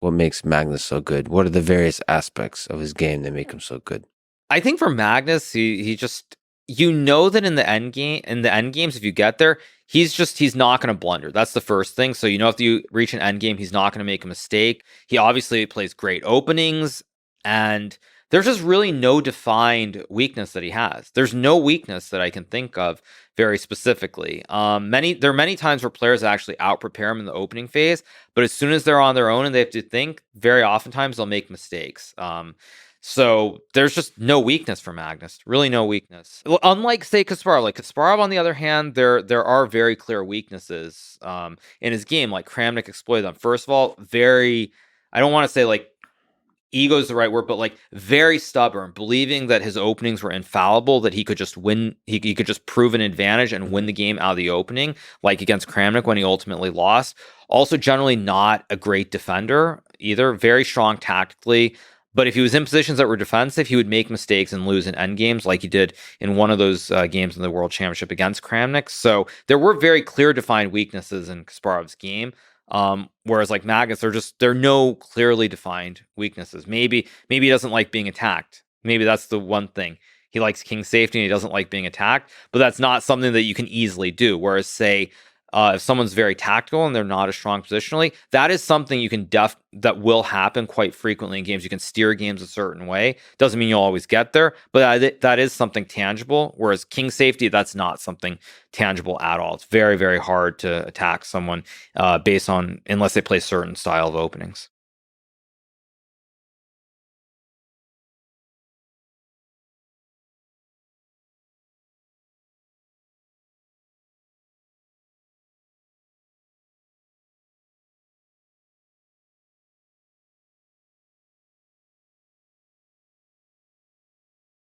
What makes Magnus so good? What are the various aspects of his game that make him so good? I think for Magnus, he just, that in the end games, if you get there, he's not going to blunder. That's the first thing. So if you reach an end game, he's not going to make a mistake. He obviously plays great openings, and there's just really no defined weakness that he has. There's no weakness that I can think of very specifically. There are many times where players actually out prepare him in the opening phase, but as soon as they're on their own and they have to think, very oftentimes they'll make mistakes. So there's just no weakness for Magnus, really no weakness. Well, unlike say Kasparov, like Kasparov on the other hand, there are very clear weaknesses in his game. Like Kramnik exploited them. First of all, I don't want to say like ego is the right word, but like very stubborn, believing that his openings were infallible, that he could just win, he could just prove an advantage and win the game out of the opening, like against Kramnik when he ultimately lost. Also, generally not a great defender either, very strong tactically. But if he was in positions that were defensive, he would make mistakes and lose in end games, like he did in one of those games in the World Championship against Kramnik. So there were very clear defined weaknesses in Kasparov's game. Whereas like Magnus, there are no clearly defined weaknesses. Maybe he doesn't like being attacked. Maybe that's the one thing. He likes king safety and he doesn't like being attacked, but that's not something that you can easily do. Whereas say if someone's very tactical and they're not as strong positionally, that is something you can that will happen quite frequently in games. You can steer games a certain way. Doesn't mean you'll always get there, but that is something tangible. Whereas king safety, that's not something tangible at all. It's very, very hard to attack someone unless they play certain style of openings.